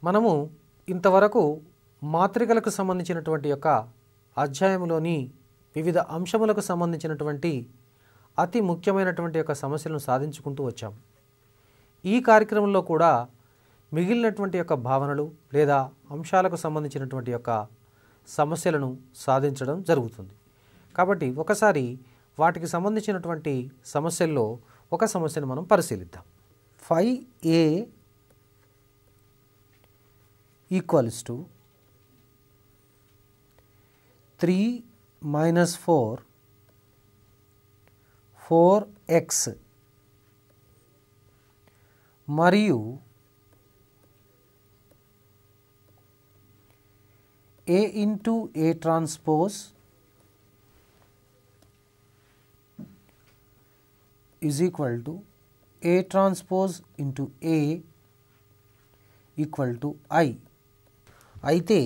మనము ఇంతవరకు మాత్రికలకు సంబంధించినటువంటి యొక్క అధ్యాయంలోని వివిధ అంశములకు సంబంధించినటువంటి అతి ముఖ్యమైనటువంటి యొక్క సమస్యలను సాధించుకుంటూ వచ్చాం. ఈ కార్యక్రమంలో కూడా మిగిలినటువంటి యొక్క భావనలు లేదా అంశాలకు సంబంధించినటువంటి యొక్క సమస్యలను సాధించడం జరుగుతుంది. కాబట్టి ఒకసారి వాటికి సంబంధించినటువంటి సమస్యల్లో ఒక సమస్యను మనం పరిశీలిద్దాం. 5a equals to 3 minus 4 4x మరియు a into a transpose is equal to a transpose into a equal to I. అయితే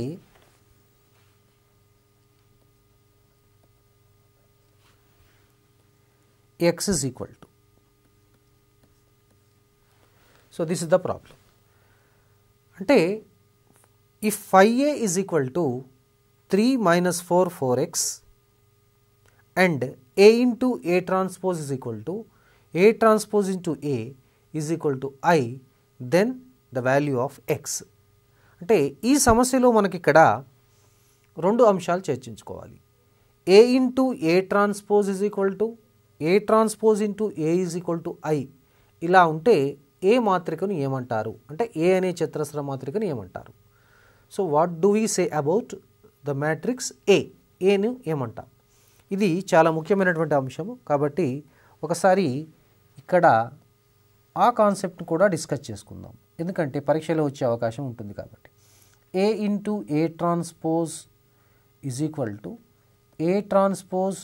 x is equal to. So this is the problem. అంటే if 5a is equal to 3 minus 4 4x and a into a transpose is equal to a transpose into a is equal to I, then the value of x. అంటే ఈ సమస్యలో మనకి ఇక్కడ రెండు అంశాలు చర్చించుకోవాలి. a into a transpose is equal to a transpose into a is equal to I ఇలా ఉంటే ఏ మాత్రికను ఏమంటారు, అంటే ఏ అనే చతురస్ర మాత్రికను ఏమంటారు. So what do we say about the matrix ఏను ఏమంటాం. ఇది చాలా ముఖ్యమైనటువంటి అంశము. కాబట్టి ఒకసారి ఇక్కడ ఆ కాన్సెప్ట్ కూడా డిస్కస్ చేసుకుందాం, ఎందుకంటే పరీక్షలో వచ్చే అవకాశం ఉంటుంది. కాబట్టి a into A transpose is equal to A transpose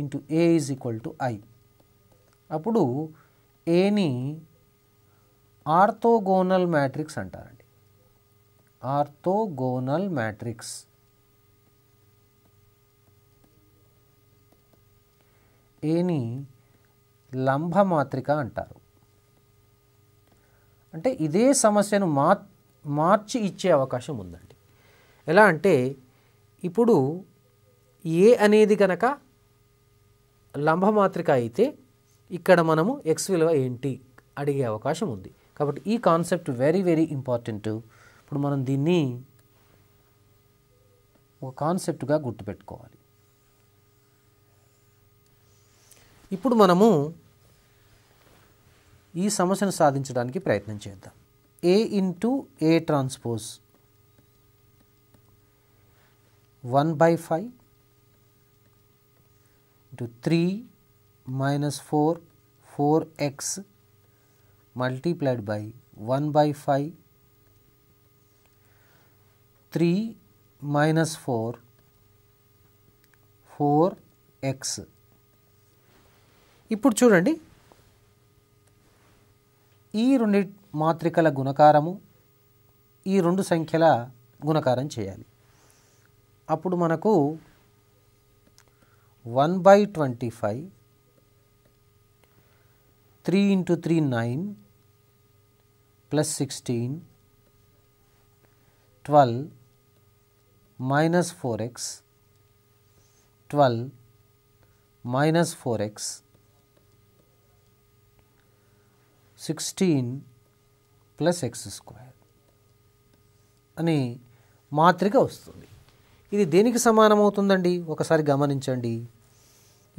into A is equal to I. అప్పుడు ఏని ఆర్థోగోనల్ మ్యాట్రిక్స్ అంటారండి. ఆర్థోగోనల్ మ్యాట్రిక్స్ ఏని లంబ మాత్రిక అంటారు. అంటే ఇదే సమస్యను మార్చి ఇచ్చే అవకాశం ఉందండి. ఎలా అంటే ఇప్పుడు ఏ అనేది కనుక లంబమాత్రిక అయితే ఇక్కడ మనము x విలువ ఏంటి అడిగే అవకాశం ఉంది. కాబట్టి ఈ కాన్సెప్ట్ వెరీ వెరీ ఇంపార్టెంట్. ఇప్పుడు మనం దీన్ని ఒక కాన్సెప్ట్గా గుర్తుపెట్టుకోవాలి. ఇప్పుడు మనము ఈ సమస్యను సాధించడానికి ప్రయత్నం చేద్దాం. a into A transpose 1/5 into 3 minus 4 4x multiplied by 1/5 3 minus 4 4x. ఇప్పుడు చూడండి, ఈ రెండు మాత్రికల గుణకారము ఈ రెండు సంఖ్యల గుణకారం చేయాలి. అప్పుడు మనకు 1/25 3 into 3 9 plus 16 12 minus 4x 12 minus 4x 16 plus x square అనే మాత్రిక వస్తుంది. ఇది దేనికి సమానమవుతుందండి ఒకసారి గమనించండి.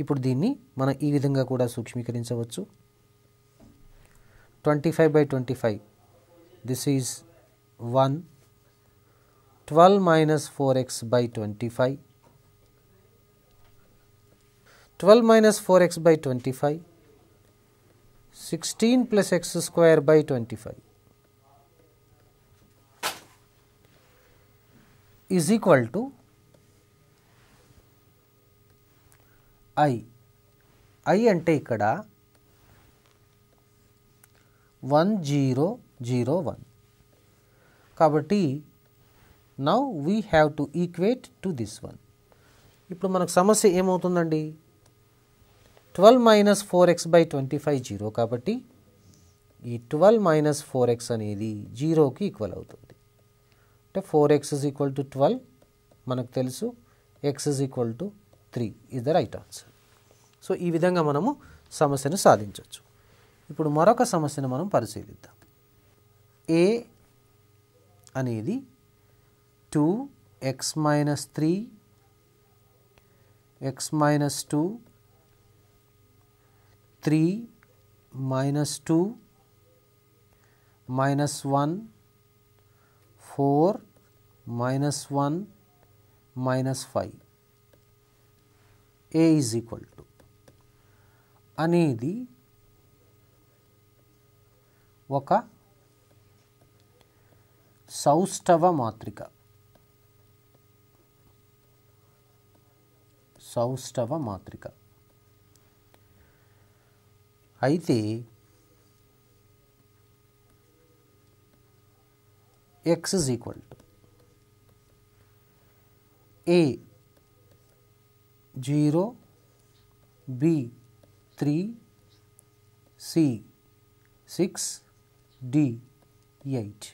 ఇప్పుడు దీన్ని మనం ఈ విధంగా కూడా సూక్ష్మీకరించవచ్చు. 25/25 this is 1 12 minus 4x by 25 12 minus 4x by 25 16 plus x square by 25 is equal to I అంటే ఇక్కడ 1001. కాబట్టి now we have to equate to this one. ఇప్పుడు మనకు సమస్య ఏమవుతుందండి, 12 minus 4x by 25 0. కాబట్టి ఈ 12 minus 4x అనేది 0కి ఈక్వల్ అవుతుంది. అంటే 4x is equal to 12 మనకు తెలుసు, x is equal to 3 is the right answer. So ఈ విధంగా మనము సమస్యను సాధించవచ్చు. ఇప్పుడు మరొక సమస్యను మనం పరిశీలిద్దాం. a అనేది 2x minus 3 x minus 2 3 minus 2 minus 1 4 minus 1 minus 5 a is equal to అనేది ఒక సౌష్టవ మాత్రిక. సౌష్టవ మాత్రిక అయితే x is equal to a 0 b 3 c 6 d 8.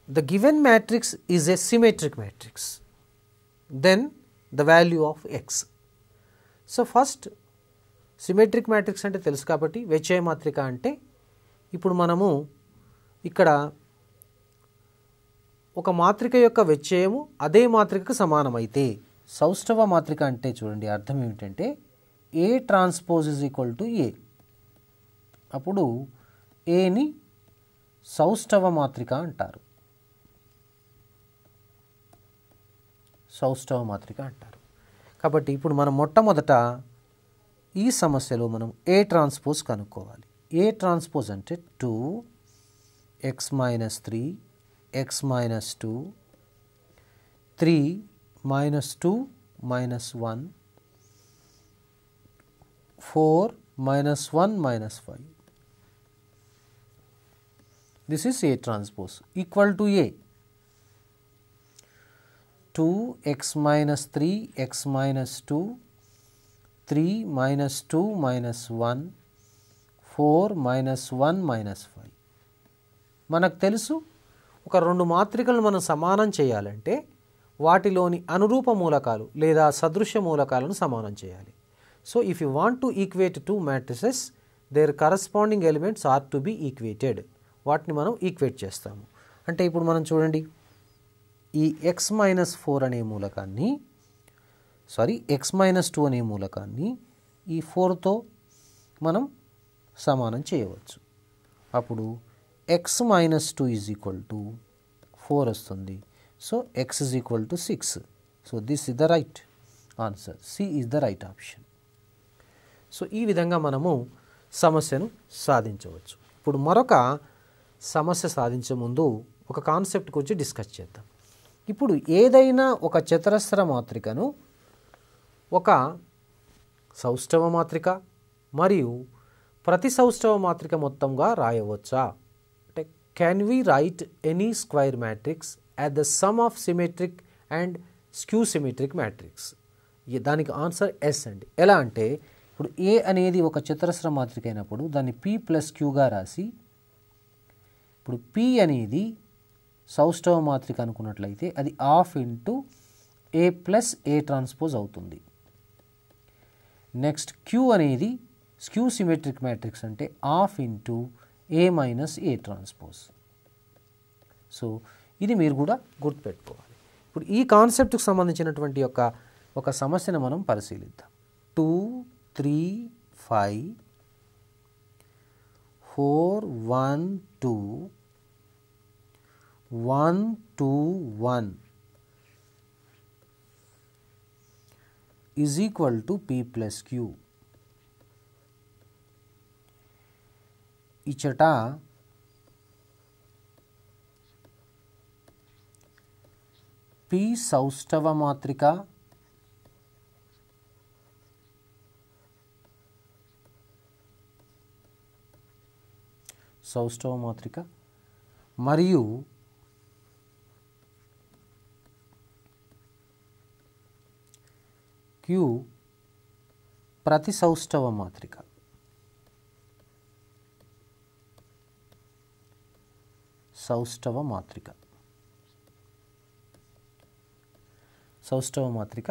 The given matrix is a symmetric matrix. Then the value of x. So first symmetric matrix అంటే తెలుసు కాబట్టి వ్యత్యయ మాత్రిక అంటే ఇప్పుడు మనము ఇక్కడ ఒక మాత్రిక యొక్క వ్యత్యయము అదే మాత్రికకు సమానమైతే సౌష్టవ మాత్రిక అంటే చూడండి అర్థం ఏమిటంటే A transpose is equal to A. అప్పుడు ఏని సౌష్టవ మాత్రిక అంటారు. సౌష్టవ మాత్రిక అంటారు. కాబట్టి ఇప్పుడు మనం మొట్టమొదట ఈ సమస్యలో మనం A ట్రాన్స్పోజ్ కనుక్కోవాలి. A ట్రాన్స్పోజ్ అంటే 2x minus 3 x minus 2 3 minus 2 minus 1 4 minus 1 minus 5. This is A transpose equal to A. 2x minus 3 x minus 2 3 minus 2 minus 1 4 minus 1 minus 5. మనకు తెలుసు ఒక రెండు మాత్రికలను మనం సమానం చేయాలంటే వాటిలోని అనురూప మూలకాలు లేదా సదృశ్య మూలకాలను సమానం చేయాలి. So if you want to equate two matrices their corresponding elements are to be equated. వాటిని మనం ఈక్వేట్ చేస్తాము. అంటే ఇప్పుడు మనం చూడండి ఈ x minus 4 అనే మూలకాన్ని x minus 2 అనే మూలకాన్ని ఈ 4తో మనం సమానం చేయవచ్చు. అప్పుడు x minus 2 is equal to 4 వస్తుంది. So x is equal to 6. So this is the right answer. C is the right option. So ఈ విధంగా మనము సమస్యను సాధించవచ్చు. ఇప్పుడు మరొక సమస్య సాధించే ముందు ఒక కాన్సెప్ట్ గురించి డిస్కస్ చేద్దాం. ఇప్పుడు ఏదైనా ఒక చతురస్ర మాత్రికను ఒక సౌష్టవ మాత్రిక మరియు ప్రతి సౌష్టవ మాత్రిక మొత్తంగా రాయవచ్చా అంటే can we write any square matrix at the sum of symmetric and skew symmetric matrix. దానికి ఆన్సర్ ఎస్ అండి. ఎలా అంటే ఇప్పుడు ఏ అనేది ఒక చతురస్ర మాత్రిక అయినప్పుడు దాన్ని p ప్లస్ క్యూగా రాసి ఇప్పుడు p అనేది సౌష్టవ మాత్రిక అనుకున్నట్లయితే అది half into A plus A transpose అవుతుంది. నెక్స్ట్ క్యూ అనేది స్క్యూ సిమెట్రిక్ మ్యాట్రిక్స్ అంటే half into A minus A transpose. So ఇది మీరు కూడా గుర్తుపెట్టుకోవాలి. ఇప్పుడు ఈ కాన్సెప్ట్కి సంబంధించినటువంటి ఒక సమస్యను మనం పరిశీలిద్దాం. 2 3 5 4 1 2 1 2 1 is equal to p plus q. ఇచ్చట p సౌష్టవ మాత్రిక మరియు Q ప్రతి సౌష్టవ మాత్రిక. సౌష్టవ మాత్రిక. సౌష్టవ మాత్రిక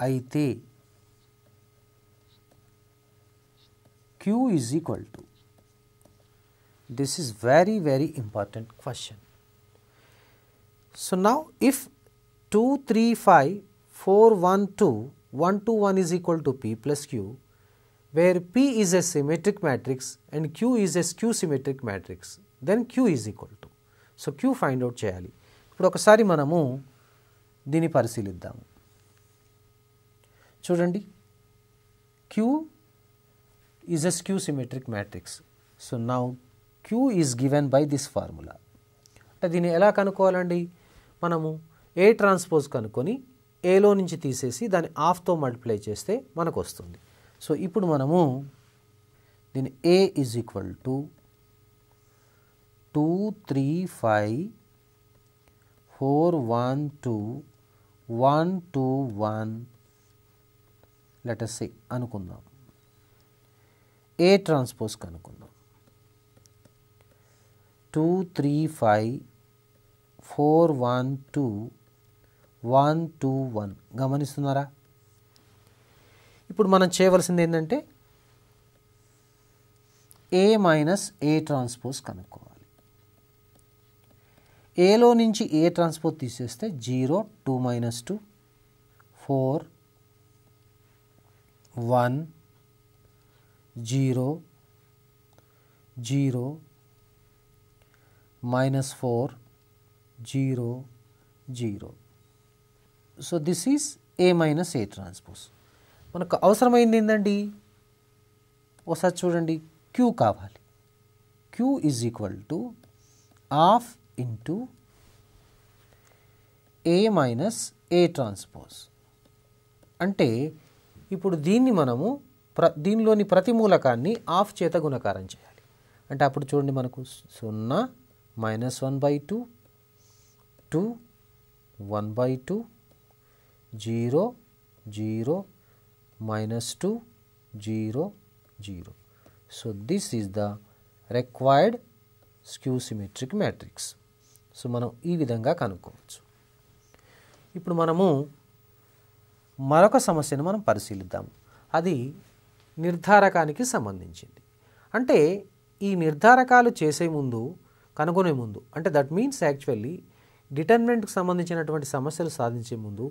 అయితే Q is equal to, this is very important question. So now if 2, 3, 5, 4, 1, 2, 1, 2, 1 is equal to P plus Q, where P is a symmetric matrix and Q is a skew symmetric matrix, then Q is equal to. So Q find out చేయాలి. ఇప్పుడు ఒకసారి మనము దీన్ని పరిశీలిద్దాము. చూడండి, Q is a skew symmetric matrix. So now Q is given by this formula. అంటే దీన్ని ఎలా కనుక్కోవాలండి? మనము A ట్రాన్స్పోజ్ కనుక్కొని ఏలో నుంచి తీసేసి దాన్ని హాఫ్తో మల్టిప్లై చేస్తే మనకు వస్తుంది. సో ఇప్పుడు మనము దీన్ని A is equal to 2, 3, 5, 4, 1, 2, 1, 2, 1 let us say అనుకుందాం. A ట్రాన్స్పోజ్ కనుక్కుందాం. 2, 3, 5, 4, 1, 2, 1, 2, 1 గమనిస్తున్నారా? ఇప్పుడు మనం చేయవలసింది ఏంటంటే A మైనస్ A ట్రాన్స్పోజ్ కనుక్కోవాలి. ఏలో నుంచి A ట్రాన్స్పోజ్ తీసేస్తే 0, 2 minus 2, 4, 1, 0, 0, minus 4, 0, 0. So this is A minus A transpose. మనకు అవసరమైంది ఏంటండి? ఒకసారి చూడండి, Q కావాలి. Q is equal to half into A minus A transpose. అంటే ఇప్పుడు దీన్ని మనము దీనిలోని ప్రతి మూలకాన్ని హాఫ్ చేత గుణకారం చేయాలి. అంటే అప్పుడు చూడండి, మనకు 0, minus 1/2, 2, 1/2, 0, 0, minus 2, 0, 0. So this is the required skew symmetric matrix. So మనం ఈ విధంగా కనుక్కోవచ్చు. ఇప్పుడు మనము మరొక సమస్యను మనం పరిశీలిద్దాము. అది నిర్ధారకానికి సంబంధించింది. అంటే ఈ నిర్ధారకాలు చేసే ముందు, కనుగొనే ముందు, అంటే దట్ మీన్స్ యాక్చువల్లీ డిటర్మినెంట్కి సంబంధించినటువంటి సమస్యలు సాధించే ముందు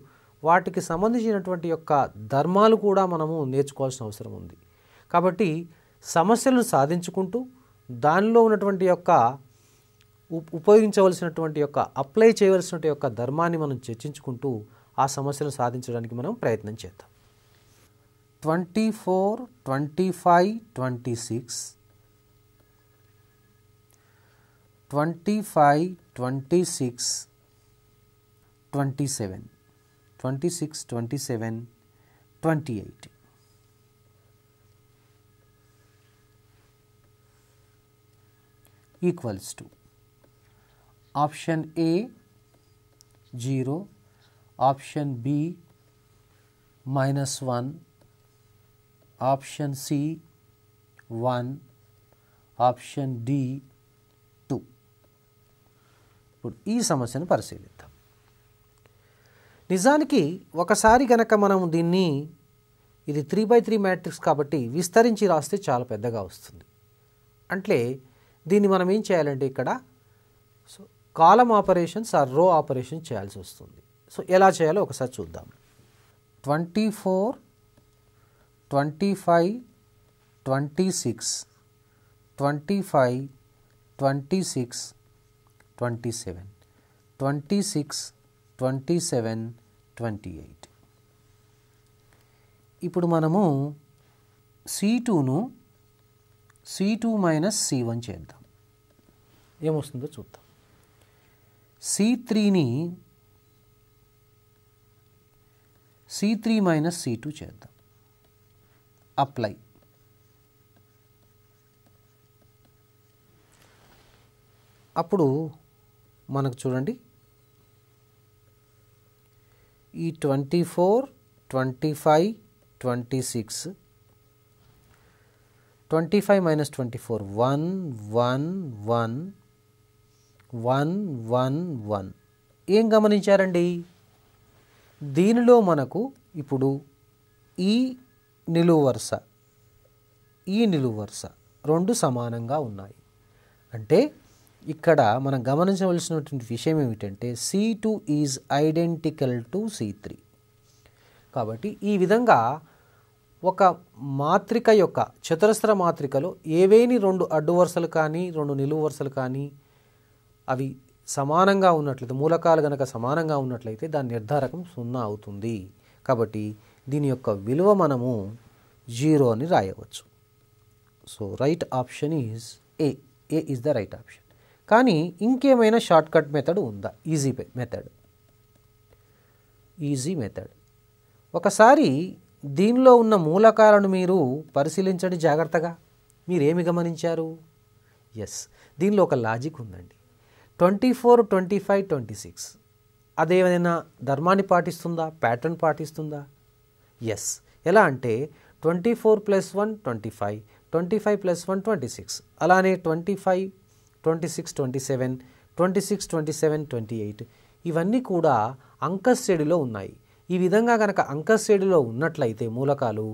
వాటికి సంబంధించినటువంటి యొక్క ధర్మాలు కూడా మనము నేర్చుకోవాల్సిన అవసరం ఉంది. కాబట్టి సమస్యలను సాధించుకుంటూ దానిలో ఉన్నటువంటి యొక్క ఉపయోగించవలసినటువంటి యొక్క అప్లై చేయవలసినటువంటి యొక్క ధర్మాన్ని మనం చర్చించుకుంటూ ఆ సమస్యలను సాధించడానికి మనం ప్రయత్నం చేద్దాం. 24, 25, 26, 25, 26, 27, 26, 27, 28. Equals to option A 0, option B -1, option C 1, option D 2. ఇప్పుడు ఈ సమస్యను పరిశీలిద్దాం. నిజానికి ఒకసారి గనక మనం దీన్ని, ఇది 3/3 మ్యాట్రిక్స్ కాబట్టి విస్తరించి రాస్తే చాలా పెద్దగా వస్తుంది. అంటే దీన్ని మనం ఏం చేయాలంటే ఇక్కడ కాలమ్ ఆపరేషన్స్ ఆర్ రో ఆపరేషన్ చేయాల్సి వస్తుంది. సో ఎలా చేయాలో ఒకసారి చూద్దాం. 24, 25, 26, 25, 26, 27, 26, 27, 28. ఇప్పుడు మనము C2ను C2 మైనస్ C1 చేద్దాం. ఏమొస్తుందో చూద్దాం. C3ని C3 మైనస్ C2 చేద్దాం. అప్లై. అప్పుడు మనకు చూడండి, ఈ 24, 25, 26, 25 minus 24, 1, 1, 1, 1 1 1. ఏం గమనించారండి? దీనిలో మనకు ఇప్పుడు ఈ నిలువు వరుస రెండు సమానంగా ఉన్నాయి. అంటే ఇక్కడ మనం గమనించవలసినటువంటి విషయం ఏమిటంటే C2 is identical to C3. కాబట్టి ఈ విధంగా ఒక మాత్రిక యొక్క చతురస్ర మాత్రికలో ఏవేని రెండు అడ్డు వరుసలు కానీ రెండు నిలువు వరుసలు కానీ అవి సమానంగా ఉన్నట్లయితే, మూలకాలు గనక సమానంగా ఉన్నట్లయితే దాని నిర్ధారకం 0 అవుతుంది. కాబట్టి దీని యొక్క విలువ మనము 0 అని రాయవచ్చు. So right option is a. A is the right option. కానీ ఇంకేమైనా షార్ట్ కట్ మెథడ్ ఉందా? Easy method. ఒకసారి దీనిలో ఉన్న మూలకాలను మీరు పరిశీలించండి జాగ్రత్తగా. మీరేమి గమనించారు? ఎస్, దీనిలో ఒక లాజిక్ ఉందండి. 24, 25, 26 అదేమైనా ధర్మాన్ని పాటిస్తుందా, ప్యాటర్న్ పాటిస్తుందా? ఎస్. ఎలా అంటే 24 + 1 25, 25 + 1 26, అలానే 25, 26, 27, 26, 27, 28 ఇవన్నీ కూడా అంకశ్రేణిలో ఉన్నాయి. ఈ విధంగా కనుక అంకశ్రేణిలో ఉన్నట్లయితే మూలకాలు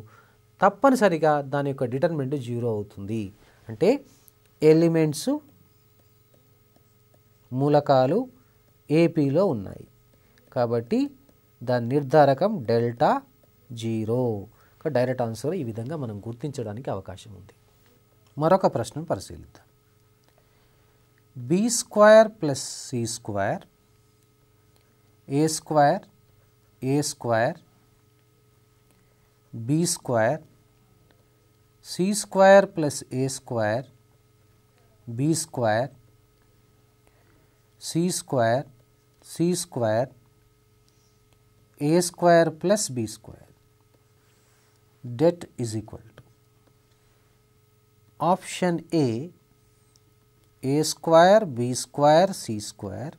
తప్పనిసరిగా దాని యొక్క డిటర్మినెంట్ 0 అవుతుంది. అంటే ఎలిమెంట్స్ మూలకాలు ఏపీలో ఉన్నాయి కాబట్టి దాని నిర్ధారకం డెల్టా 0. డైరెక్ట్ ఆన్సర్ ఈ విధంగా మనం గుర్తించడానికి అవకాశం ఉంది. మరొక ప్రశ్నను పరిశీలిద్దాం. b² + c² a² b² c² + a² b² c² a² + b². Det is equal to option A a² b² c²,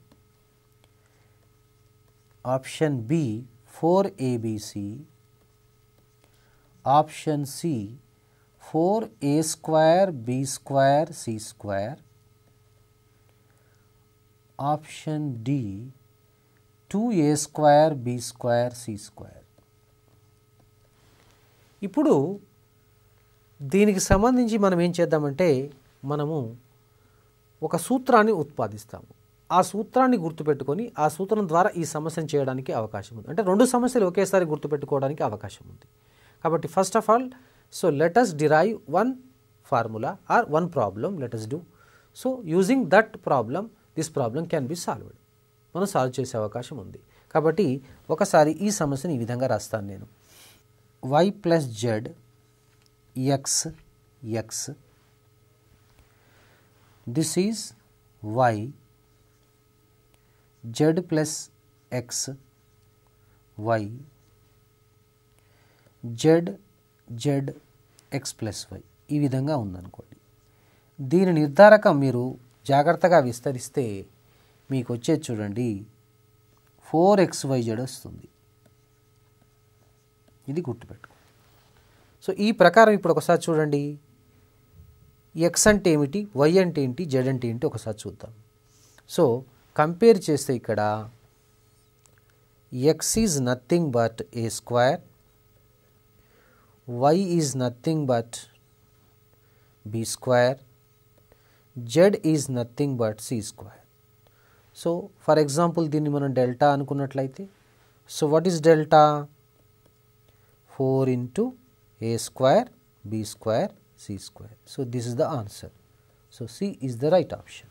option B 4abc, option C 4a² b² c², option D 2a² b² c². ఇప్పుడు దీనికి సంబంధించి మనం ఏం చేద్దామంటే మనము ఒక సూత్రాన్ని ఉత్పాదిస్తాము. ఆ సూత్రాన్ని గుర్తుపెట్టుకొని ఆ సూత్రం ద్వారా ఈ సమస్యను చేయడానికి అవకాశం ఉంది. అంటే రెండు సమస్యలు ఒకేసారి గుర్తుపెట్టుకోవడానికి అవకాశం ఉంది. కాబట్టి first of all so let us derive one formula or one problem, let us do. So using that problem this problem can be solved. మనం సాల్వ్ చేసే అవకాశం ఉంది. కాబట్టి ఒకసారి ఈ సమస్యను ఈ విధంగా రాస్తాను నేను. y + z x this is y, z + x y, z x + y ఈ విధంగా ఉందనుకోండి. దీని నిర్ధారకం మీరు జాగ్రత్తగా విస్తరిస్తే మీకు వచ్చేది చూడండి 4xyz వస్తుంది. ఇది గుర్తుపెట్టుకో. సో ఈ ప్రకారం ఇప్పుడు ఒకసారి చూడండి, ఎక్స్ అంటే ఏమిటి, వై అంటే ఏంటి, జెడ్ అంటే ఏంటి ఒకసారి చూద్దాం. సో కంపేర్ చేస్తే ఇక్కడ x is nothing but a², y is nothing but b², z is nothing but c². So for example దీన్ని మనం డెల్టా అనుకున్నట్లయితే, so what is delta? 4 × a² b² c². So this is the answer. So C is the right option.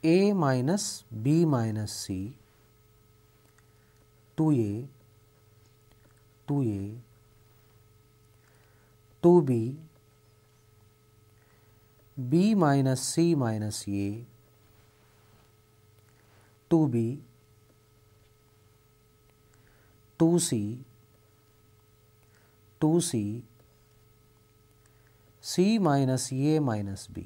A minus B minus C 2A 2B B minus C minus A 2B 2C 2C C minus A minus B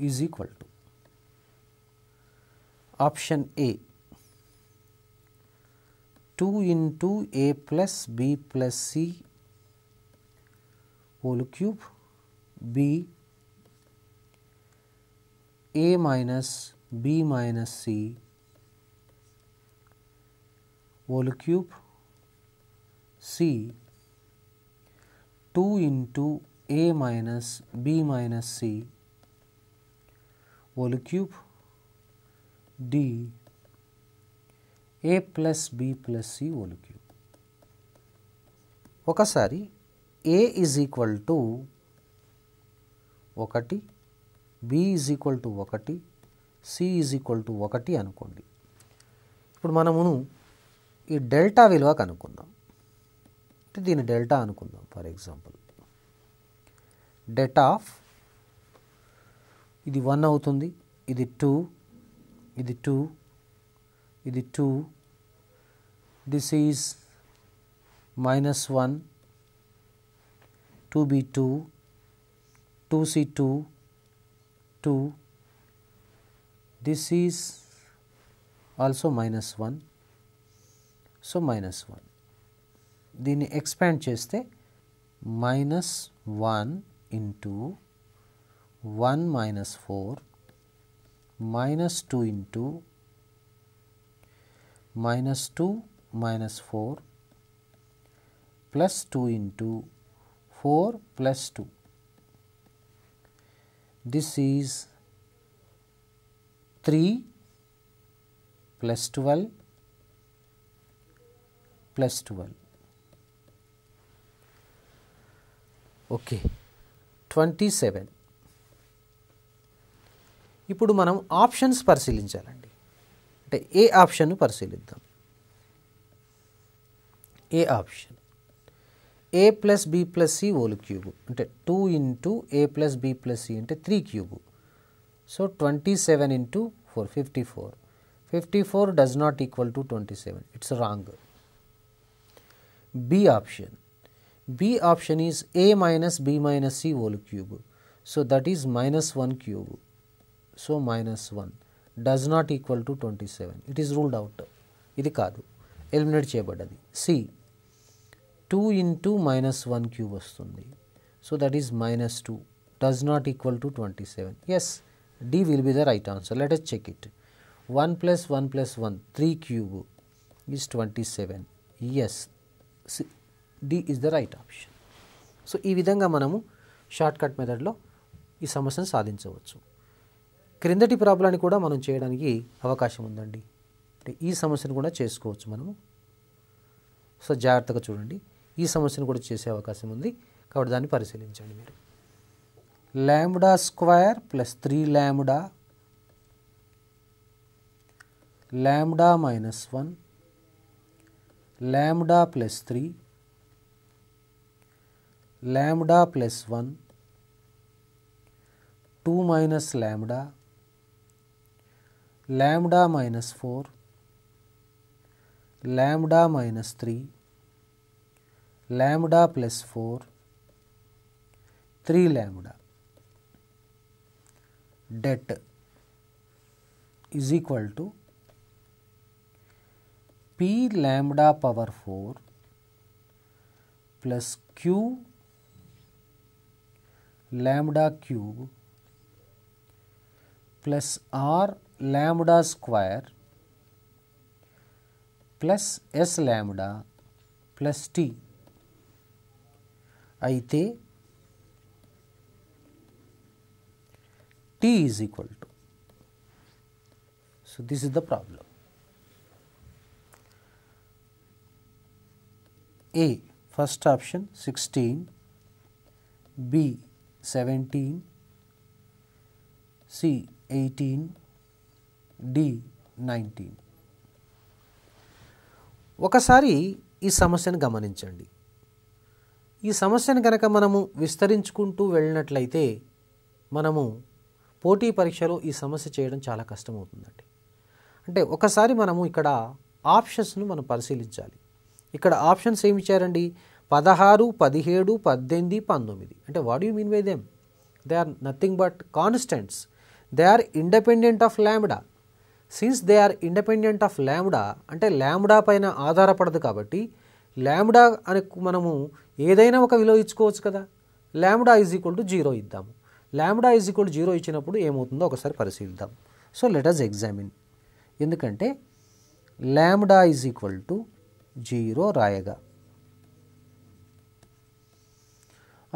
is equal to option A 2 × A plus B plus C whole cube, B a minus b minus c whole cube c 2 into a minus b minus c whole cube d a plus b plus c whole cube. ఒకసారి a is equal to 1, b is equal to 1, c is equal to 1 అనుకోండి. ఇప్పుడు మనము ఈ delta విలువ కనుక్కుందాం. అంటే దీని delta అనుకుందాం. ఫర్ ఎగ్జాంపుల్ డెల్టా ఆఫ్ ఇది 1 అవుతుంది, ఇది 2, ఇది 2, ఇది 2, this is -1, 2b2, 2c2, 2, this is also -1, so -1. దీన్ని ఎక్స్పాండ్ చేస్తే -1 into 1 minus 4 -2 into -2 minus 4 plus 2 into 4 plus 2. This is 3 plus 12 plus 12. Okay, 27. ఇప్పుడు మనం ఆప్షన్స్ పరిశీలించాలండి. అంటే ఏ ఆప్షన్ పరిశీలిద్దాం. ఏ option a plus b plus c whole cube అంటే 2 into a plus b plus c అంటే 3 cube. So 27 into 4 54. 54 does not equal to 27. It's wrong. B option. B option is a minus b minus c whole cube. So that is -1 cube. So -1 does not equal to 27. It is ruled out. ఇది కాదు, eliminate చేయబడ్డది. C 2 into -1 cube వస్తుంది. So that is -2 does not equal to 27. Yes, D will be the right answer. Let us check it. 1 plus 1 plus 1 3 cube is 27. Yes, D is the right option. So ఈ విధంగా మనము short cut మెథడ్లో ఈ సమస్యను సాధించవచ్చు. క్రిందటి ప్రాబ్లాన్ని కూడా మనం చేయడానికి అవకాశం ఉందండి. అంటే ఈ సమస్యను కూడా చేసుకోవచ్చు మనము. సో జాగ్రత్తగా చూడండి, ఈ సమస్యను కూడా చేసే అవకాశం ఉంది కాబట్టి దాన్ని పరిశీలించండి మీరు. Lambda square plus 3 lambda, lambda -1, lambda plus 3, lambda plus 1, 2 minus lambda, lambda -4, lambda -3, lambda plus 4, 3 lambda. Det is equal to p lambda power 4 plus q lambda cube plus r lambda square plus s lambda plus t. అయితే t is equal to, so this is the problem. A first option 16, B 17, C 18, D 19. ఒకసారి ఈ సమస్యను గమనించండి. ఈ సమస్యను కనుక మనము విస్తరించుకుంటూ వెళ్ళినట్లయితే మనము పోటీ పరీక్షలో ఈ సమస్య చేయడం చాలా కష్టమవుతుందండి. అంటే ఒకసారి మనము ఇక్కడ ఆప్షన్స్ను మనం పరిశీలించాలి. ఇక్కడ ఆప్షన్స్ ఏమి ఇచ్చారండి? 16, 17, 18, 19. అంటే what you mean by them? They are nothing but constants. They are independent of lambda. Since they are independent of lambda అంటే లాంబ్డా పైన ఆధారపడదు కాబట్టి లాంబ్డా అని మనము ఏదైనా ఒక విలువ ఇచ్చుకోవచ్చు కదా. లాంబ్డా ఈజ్ ఈక్వల్ టు 0 ఇద్దాము. లాంబ్డా ఈజ్ ఈక్వల్ 0 ఇచ్చినప్పుడు ఏమవుతుందో ఒకసారి పరిశీలిద్దాం. So let us examine. ఎందుకంటే లాంబ్డా ఈజ్ ఈక్వల్ టు 0 రాయగా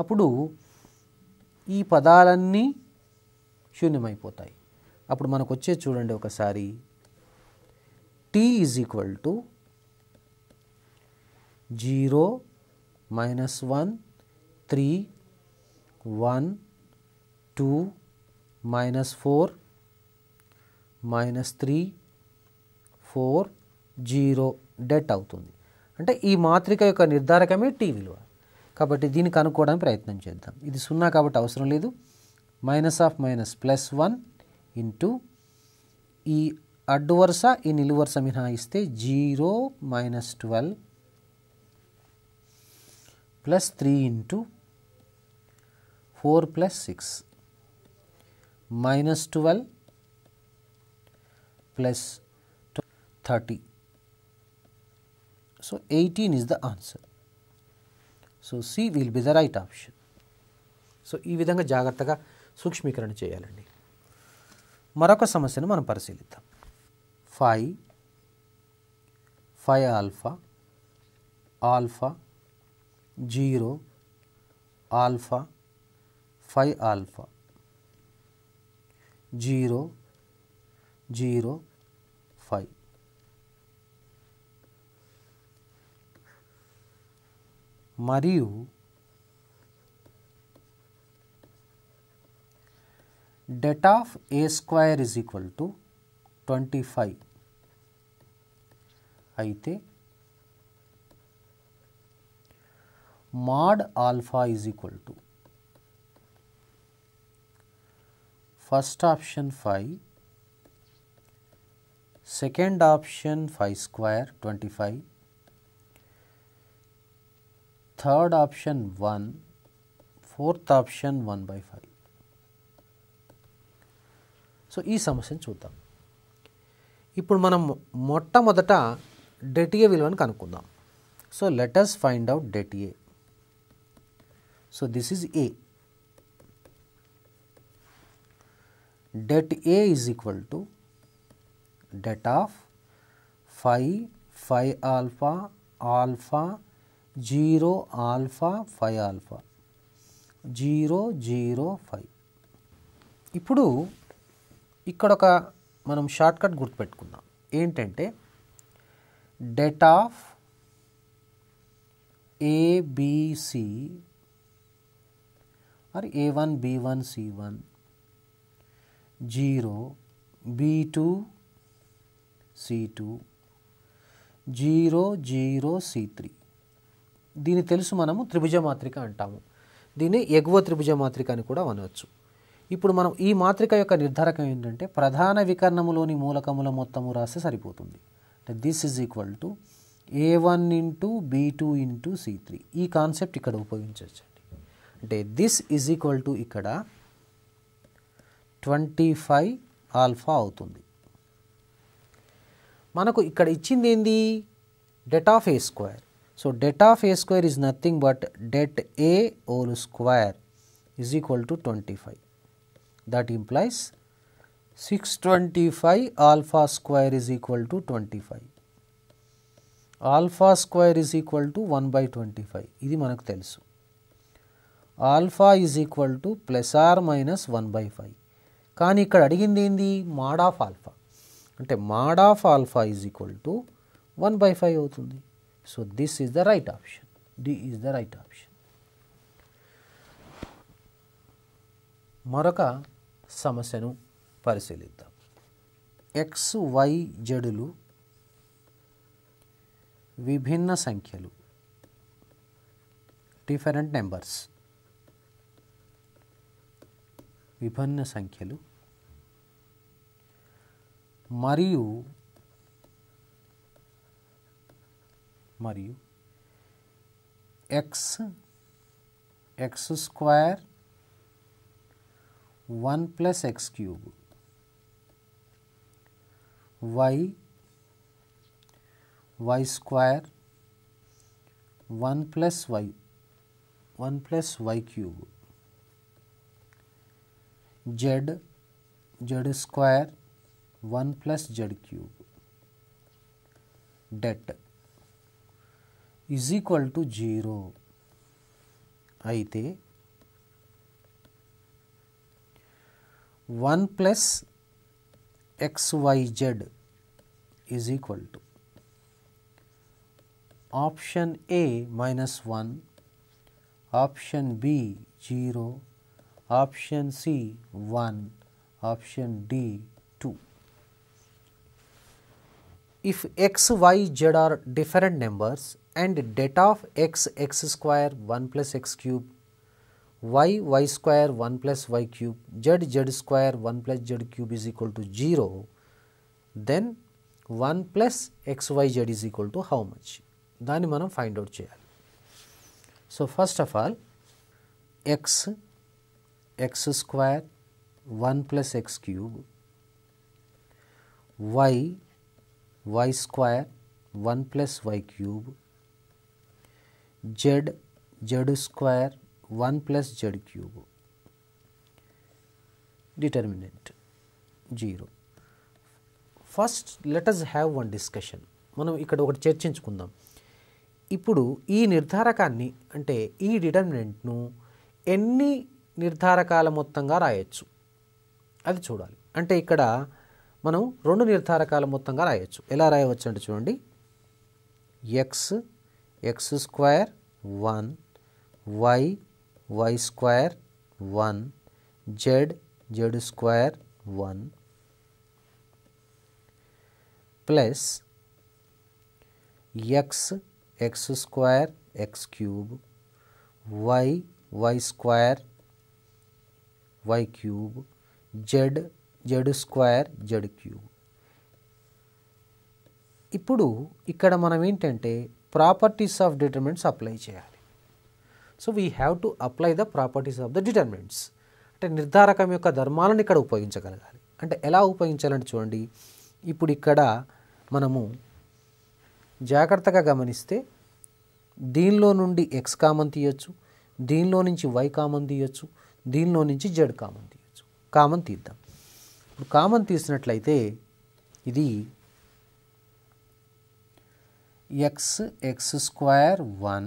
అప్పుడు ఈ పదాలన్నీ శూన్యమైపోతాయి. అప్పుడు మనకు వచ్చే చూడండి ఒకసారి t is equal to 0 -1 3 1 2 -4 -3 4 0 debt అవుతుంది. అంటే ఈ మాత్రిక యొక్క నిర్ధారకమే t విలువ. కాబట్టి దీన్ని కనుక్కోవడానికి ప్రయత్నం చేద్దాం. ఇది 0 కాబట్టి అవసరం లేదు. -(-1) ఇంటూ ఈ అడ్డు వరుస ఈ నిలువు వరుస మినహాయిస్తే 0 -12 +3 into 4 + 6 -12 + 30. So 18 is the answer. So C will be the right option. So ఈ విధంగా జాగ్రత్తగా సూక్ష్మీకరణ చేయాలండి. మరొక సమస్యను మనం పరిశీలిద్దాం. 5 ఆల్ఫా ఆల్ఫా 0 ఆల్ఫా 5 ఆల్ఫా 0 0 5. మరియు det of a square is equal to 25 అయితే mod alpha is equal to first option 5, second option 5 square 25, third option 1, fourth option 1/5. So ఈ సమస్యను చూద్దాం. ఇప్పుడు మనం మొట్టమొదట det A విలువను కనుక్కుందాం. So let us find out det A. So this is A. det A is equal to det of 5 alpha alpha 0 alpha 5 alpha 0 0 5. ఇప్పుడు ఇక్కడ ఒక మనం షార్ట్కట్ గుర్తుపెట్టుకుందాం. ఏంటంటే det of ABC or A1 B1 C1 0 B2 C2 0 0 C3. దీన్ని తెలుసు మనము త్రిభుజ మాత్రిక అంటాము. దీన్ని ఎగువ త్రిభుజ మాత్రిక అని కూడా అనవచ్చు. ఇప్పుడు మనం ఈ మాత్రిక యొక్క నిర్ధారకం ఏంటంటే ప్రధాన వికర్ణములోని మూలకముల మొత్తము రాస్తే సరిపోతుంది. అంటే this is equal to A1 into B2 into C3. ఈ కాన్సెప్ట్ ఇక్కడ ఉపయోగించవచ్చండి. అంటే దిస్ ఈజ్ ఈక్వల్ టు ఇక్కడ 25 ఆల్ఫా అవుతుంది. మనకు ఇక్కడ ఇచ్చింది ఏంది? det of A square. So det of A square is nothing but det A whole square is equal to 25. That implies 625 alpha square is equal to 25. Alpha square is equal to 1/25. ఇది మనకు తెలుసు. Alpha is equal to ±1/5. కానీ ఇక్కడ అడిగింది ఏంది? mod of alpha. అంటే mod of alpha is equal to 1/5 అవుతుంది. So this is the right option. D is the right option. మరొక సమస్యను పరిశీలిద్దాం. x, y, జడులు విభిన్న సంఖ్యలు డిఫరెంట్ నెంబర్స్ విభిన్న సంఖ్యలు మరియు x square 1 + x cube, y square 1 + y cube, z square 1 plus z cube det is equal to 0 అయితే 1 plus xyz is equal to option A minus 1, option B 0, option C 1, option D 2. If x, y, z are different numbers and det of x square 1 plus x cube, y square 1 plus y cube, z square 1 plus z cube is equal to 0, then 1 plus xyz is equal to how much? దాన్ని మనం find out చేయాలి. So first of all x square 1 plus x cube, y square 1 plus y cube, z square 1 plus z cube, determinant 0. First let us have one discussion. మనం ఇక్కడ ఒకటి చర్చించుకుందాం. ఇప్పుడు ఈ నిర్ధారకాన్ని అంటే ఈ డిటర్మినెంట్ను ఎన్ని నిర్ధారకాల మొత్తంగా రాయొచ్చు అది చూడాలి. అంటే ఇక్కడ మనం 2 నిర్ధారకాల మొత్తంగా రాయొచ్చు. ఎలా రాయవచ్చు అంటే చూడండి, x square 1, y square 1, z square 1 plus x square x cube, y square y cube, z square z cube. ఇప్పుడు ఇక్కడ మనం ఏంటంటే ప్రాపర్టీస్ ఆఫ్ డిటర్మినెంట్స్ అప్లై చేయాలి. So we have to apply the properties of the determinants. అంటే నిర్ధారకం యొక్క ధర్మాలను ఇక్కడ ఉపయోగించగలగాలి. అంటే ఎలా ఉపయోగించాలంటే చూడండి, ఇప్పుడు ఇక్కడ మనము జాగ్రత్తగా గమనిస్తే దీనిలో నుండి x కామన్ తీయచ్చు, దీనిలో నుంచి y కామన్ తీయచ్చు, దీనిలో నుంచి z కామన్ తీయచ్చు. కామన్ తీద్దాం. ఇప్పుడు కామన్ తీసినట్లయితే ఇది x square 1,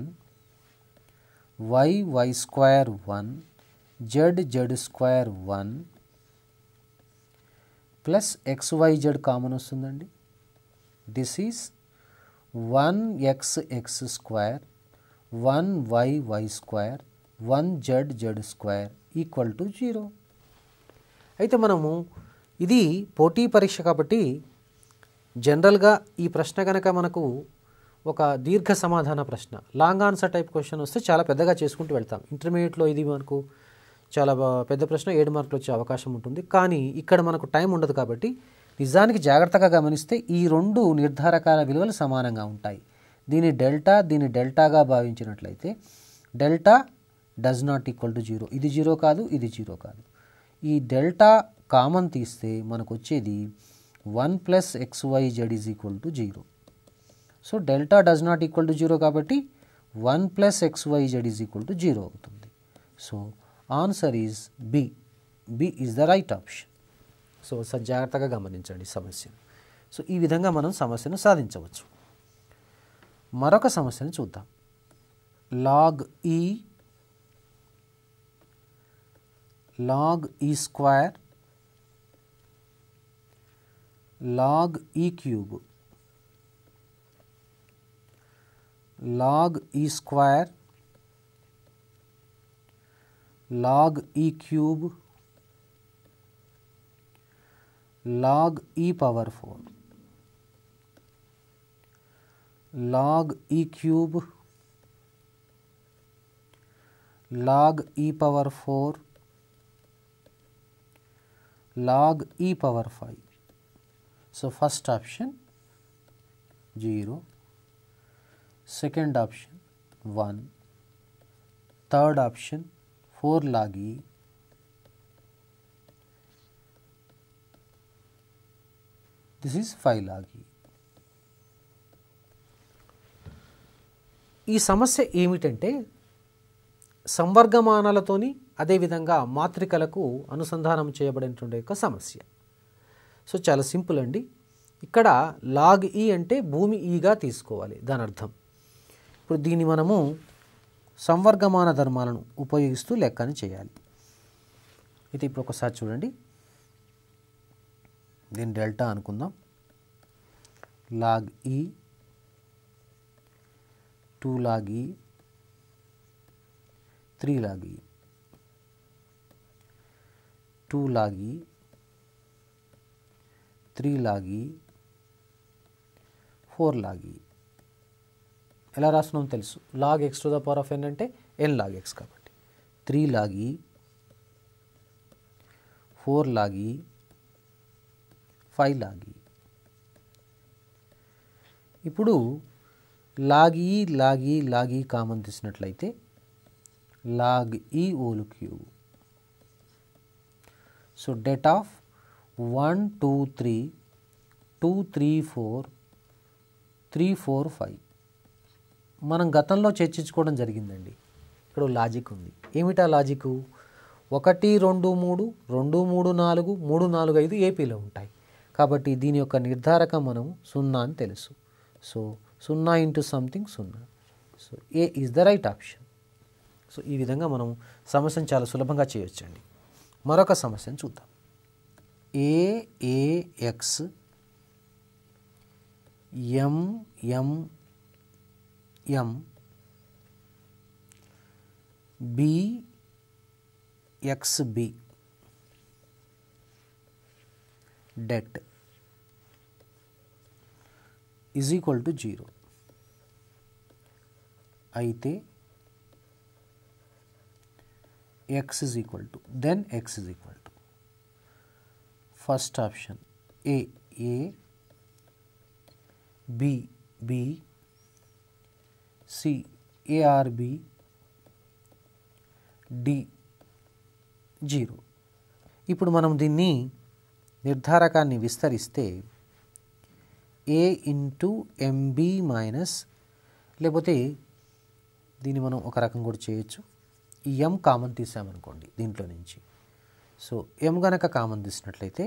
y square 1, z square 1 plus xyz common వస్తుందండి. This is 1x square 1y square 1z square equal to 0. అయితే మనము ఇది పోటీ పరీక్ష కాబట్టి జనరల్గా ఈ ప్రశ్న కనుక మనకు ఒక దీర్ఘ సమాధాన ప్రశ్న, లాంగ్ ఆన్సర్ టైప్ క్వశ్చన్ వస్తే చాలా పెద్దగా చేసుకుంటూ వెళ్తాం. ఇంటర్మీడియట్లో ఇది మనకు చాలా పెద్ద ప్రశ్న 7 మార్కులు వచ్చే అవకాశం ఉంటుంది. కానీ ఇక్కడ మనకు టైం ఉండదు కాబట్టి నిజానికి జాగ్రత్తగా గమనిస్తే ఈ 2 నిర్ధారకాల విలువలు సమానంగా ఉంటాయి. దీని డెల్టాగా భావించినట్లయితే delta does not equal to 0. ఇది 0 కాదు, ఇది 0 కాదు. ఈ డెల్టా కామన్ తీస్తే మనకు వచ్చేది 1 plus xyz is equal to 0. So delta does not equal to 0 కాబట్టి 1 plus xyz is equal to 0 అవుతుంది. So answer is B. B is the right option. So జాగ్రత్తగా గమనించండి సమస్యను. సో ఈ విధంగా మనం సమస్యను సాధించవచ్చు. మరొక సమస్యను చూద్దాం. log e square log e cube log e square log e cube log e power 4 log e cube log e power 4 log e power 5. So first option 0, second option 1, third option 4 log e, this is 5 log e. ఈ సమస్య ఏమిటంటే సంవర్గమానాలతోని అదేవిధంగా మాత్రికలకు అనుసంధానం చేయబడినటువంటి యొక్క సమస్య. So చాలా simple అండి. ఇక్కడ లాగ్ ఈ అంటే భూమి ఈగా తీసుకోవాలి దాని అర్థం. ఇప్పుడు దీన్ని మనము సంవర్గమాన ధర్మాలను ఉపయోగిస్తూ లెక్కని చేయాలి. అయితే ఇప్పుడు ఒకసారి చూడండి, దీన్ని డెల్టా అనుకుందాం. లాగ్ ఈ 2 లాగ్ ఈ 3 లాగ్ ఈ 2 లాగ్ ఈ 3 లాగ్ ఈ 4 లాగ్ ఈ. ఎలా రాస్తున్నాం తెలుసు, log x to the power of n అంటే ఎన్ లాగ్ ఎక్స్ కాబట్టి 3 లాగ్ ఈ 4 లాగ్ ఈ 5 లాగ్ ఈ. ఇప్పుడు లాగ్ ఈ లాగ్ ఈ లాగ్ ఈ కామన్ తీసినట్లయితే లాగ్ ఈ ఓలు క్యూబ్. సో డెట్ ఆఫ్ 1 2 3 2 3 4 3 4 5 మనం గతంలో చర్చించుకోవడం జరిగిందండి. ఇక్కడ లాజిక్ ఉంది. ఏమిటా లాజిక్? 1 2 3 2 3 4 3 4 5 ఏపీలో ఉంటాయి కాబట్టి దీని యొక్క నిర్ధారకం మనం 0 అని తెలుసు. So 0 into something 0. So A is the right option. So ఈ విధంగా మనం సమస్యను చాలా సులభంగా చేయొచ్చండి. మరొక సమస్యను చూద్దాం. ఏఏఎక్స్ ఎంఎంఎం బిఎక్స్బి డెట్ ఈజ్ ఈక్వల్ టు 0 అయితే x is equal to, then x is equal to first option A B C ARB D 0. ఇప్పుడు మనం దీన్ని నిర్ధారకాన్ని విస్తరిస్తే A ఇంటూ MB మైనస్, లేకపోతే దీన్ని మనం ఒక రకం కూడా చేయొచ్చు. ఈ m కామన్ తీసామనుకోండి దీంట్లో నుంచి. సో m గనక కామన్ తీసినట్లయితే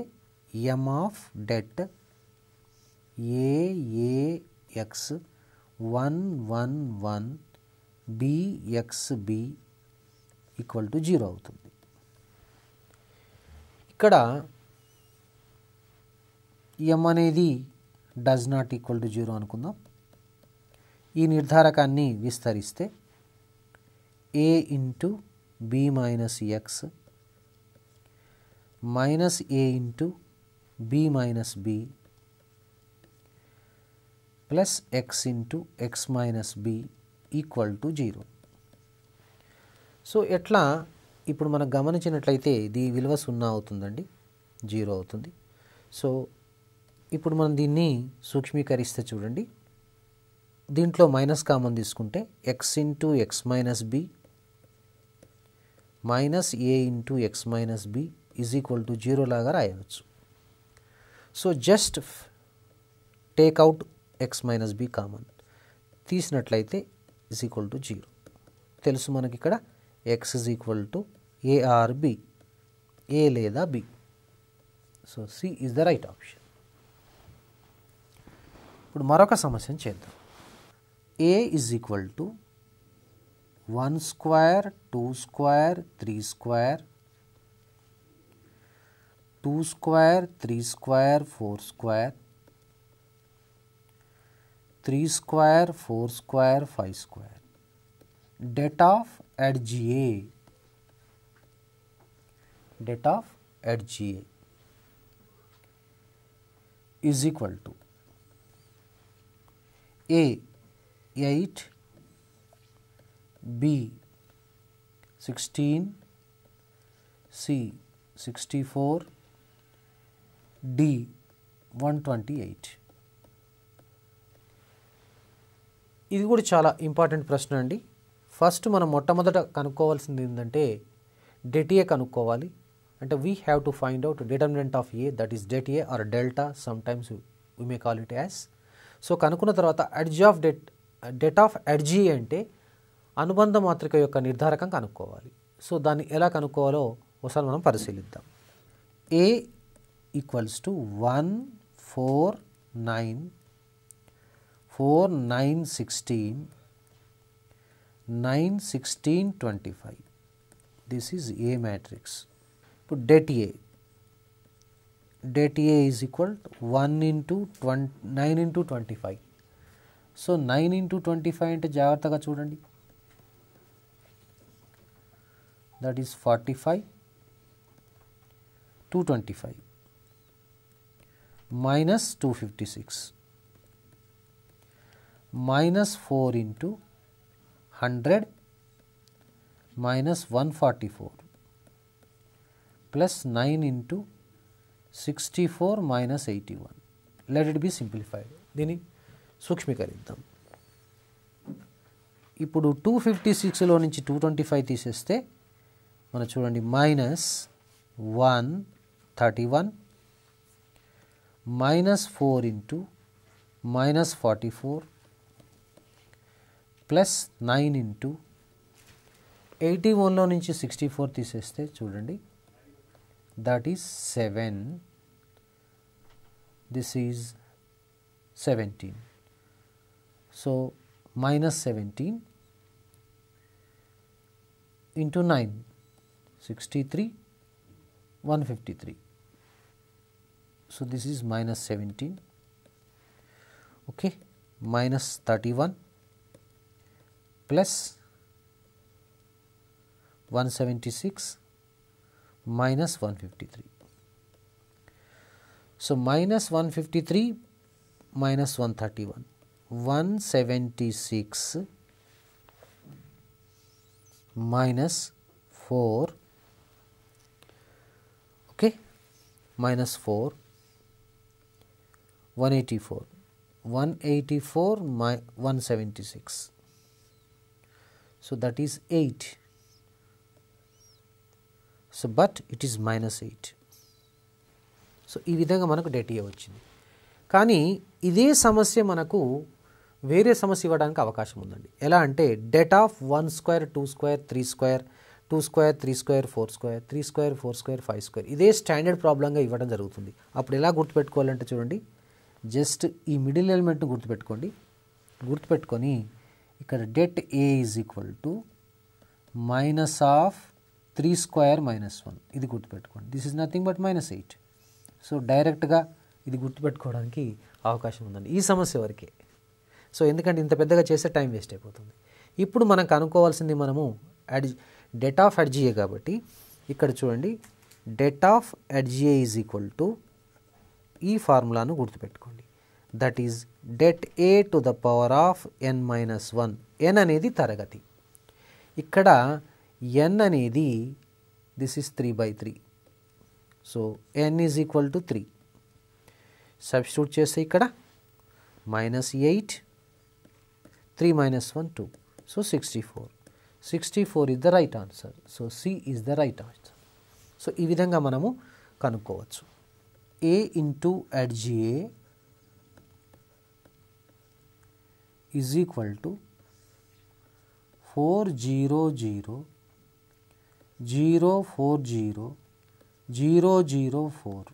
m of det a a x 1 1 1 b x b equal to 0 అవుతుంది. ఇక్కడ m అనేది డస్ నాట్ ఈక్వల్ టు 0 అనుకుందాం. ఈ నిర్ధారకాన్ని విస్తరిస్తే a into b minus x minus a into b minus b plus x into x minus b equal to 0. So ఎట్లా ఇప్పుడు మనం గమనించినట్లయితే దీని విలువ 0 అవుతుందండి, 0 అవుతుంది. సో ఇప్పుడు మనం దీన్ని సూక్ష్మీకరిస్తే చూడండి, దీంట్లో మైనస్ కామన్ తీసుకుంటే x into x minus b minus a into x minus b is equal to 0 లాగా రాయవచ్చు. So just take out x minus b common తీసినట్లయితే ఈజ్ ఈక్వల్ టు 0 తెలుసు మనకి. ఇక్కడ x is equal to a or b, a లేదా b. So c is the right option. ఇప్పుడు మరొక సమస్యను చేద్దాం. a is equal to 1 square 2 square 3 square 2 square 3 square 4 square 3 square 4 square 5 square det of edge A is equal to a 8 B 16 C 64 D 128. ఇది కూడా చాలా important ప్రశ్న అండి. First మనం మొట్టమొదట కనుక్కోవాల్సింది ఏంటంటే డెట్ ఏ కనుక్కోవాలి. అంటే we have to find out determinant of a, that is det a or delta, sometimes we may call it as. So కనుక్కున్న తర్వాత డెట్ ఆఫ్ ఎడ్జ్ అంటే అనుబంధ మాత్రిక యొక్క నిర్ధారకం కనుక్కోవాలి. సో దాన్ని ఎలా కనుక్కోవాలో ఒకసారి మనం పరిశీలిద్దాం. A equals to 1 4 9 4 9 16 9 16 25. This is A matrix. ఇప్పుడు det A is equal 1 into 9 into 25. So 9 into 25 అంటే జాగ్రత్తగా చూడండి, that is 45 225 minus 256 minus 4 into 100 minus 144 plus 9 into 64 minus 81. Let it be simplified. దీన్ని సూక్ష్మీకరిద్దాం. ఇప్పుడు 256లో నుంచి 225 తీసేస్తే మనం చూడండి minus 131 minus 4 into minus 44 plus 9 into 81లో నుంచి 64 తీసేస్తే చూడండి that is 7. This is 17. So minus 17 into 9 63 153. So this is minus 17. Okay, minus 31 plus 176 minus 153. So minus 153 minus 131, 176 minus 4, okay, minus 4, 184, 184 176. So that is 8. So but it is minus 8. So ఈ విధంగా మనకు det A వచ్చింది. కానీ ఇదే సమస్య మనకు వేరే సమస్య ఇవ్వడానికి అవకాశం ఉందండి. ఎలా అంటే det of 1 square 2 square 3 square 2 square 3 square 4 square 3 square 4 square 5 square ఇదే స్టాండర్డ్ ప్రాబ్లంగా ఇవ్వడం జరుగుతుంది. అప్పుడు ఎలా గుర్తుపెట్టుకోవాలంటే చూడండి, జస్ట్ ఈ మిడిల్ ఎలిమెంట్ను గుర్తుపెట్టుకొని ఇక్కడ det A is equal to minus of 3 square minus 1 ఇది గుర్తుపెట్టుకోండి. This is nothing but minus 8. So డైరెక్ట్గా ఇది గుర్తుపెట్టుకోవడానికి అవకాశం ఉందండి ఈ సమస్య వరకే. సో ఎందుకంటే ఇంత పెద్దగా చేస్తే టైం వేస్ట్ అయిపోతుంది. ఇప్పుడు మనం కనుక్కోవాల్సింది మనము det of HGA కాబట్టి ఇక్కడ చూడండి det of HGA is equal to ఈ ఫార్ములాను గుర్తుపెట్టుకోండి, that is det A to the power of n minus 1. n అనేది తరగతి, ఇక్కడ n అనేది this is 3/3. So n is equal to 3. Substitute చేస్తే ఇక్కడ minus 8 3 minus 1 2. So 64 is the right answer. So C is the right answer. So ఈ విధంగా మనము కనుక్కోవచ్చు. A into HGA is equal to 400 040 004.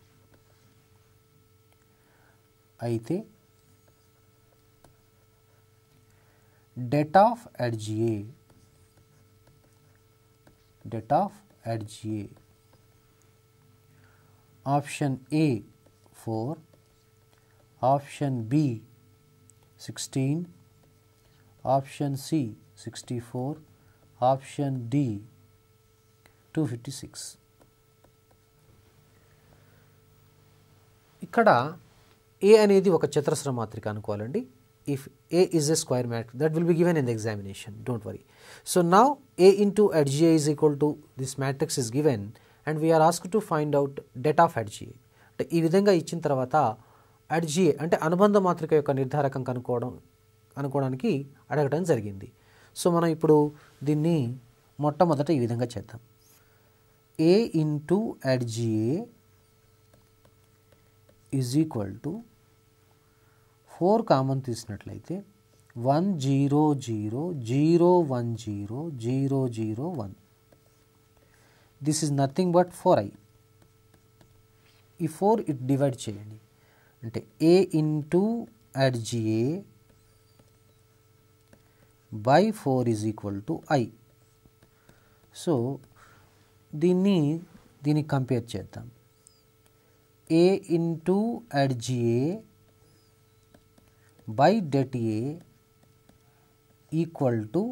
అయితే det of HGA option A 4, option B 16, option C 64, option D 256. ఇక్కడ A అనేది ఒక చతురస్ర మాత్రిక అనుకోవాలండి. If A is a square matrix, that will be given in the examination, don't worry. So now A into HGA is equal to this matrix is given and we are asked to find out det of HGA. అంటే ఈ విధంగా ఇచ్చిన తర్వాత HGA అంటే అనుబంధ మాత్రిక యొక్క నిర్ధారకం కనుక్కోవడానికి అడగడం జరిగింది. సో మనం ఇప్పుడు దీన్ని మొట్టమొదట ఈ విధంగా చేద్దాం. A into HGA is equal to 4 common తీసినట్లయితే 1 0 0 0 1 0 0 0 1. This is nothing but 4i. ఈ 4 ఇట్ డివైడ్ చేయండి అంటే a into adga by 4 is equal to i. So దీన్ని కంపేర్ చేద్దాం. a into adga by det a equal to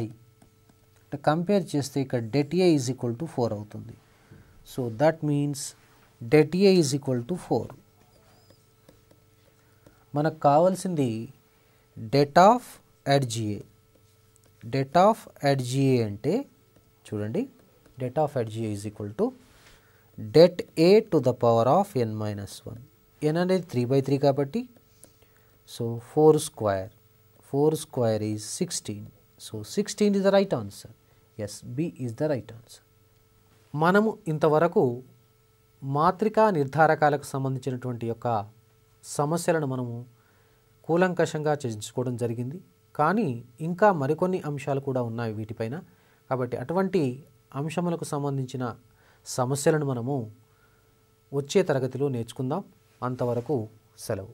i. అంటే compare చేస్తే ఇక్కడ det a is equal to 4 అవుతుంది. So that means det a is equal to 4. మనకు కావాల్సింది det of adga. det of adga అంటే చూడండి, det of adga is equal to det a to the power of n minus 1. n అనేది 3/3 కాబట్టి so 4 square. 4 square is 16. So 16 is the right answer. Yes, B is the right answer. మనము ఇంతవరకు మాత్రికా నిర్ధారకాలకు సంబంధించినటువంటి యొక్క సమస్యలను మనము కూలంకషంగా చర్చించుకోవడం జరిగింది. కానీ ఇంకా మరికొన్ని అంశాలు కూడా ఉన్నాయి వీటిపైన. కాబట్టి అటువంటి అంశములకు సంబంధించిన సమస్యలను మనము వచ్చే తరగతిలో నేర్చుకుందాం. అంతవరకు సెలవు.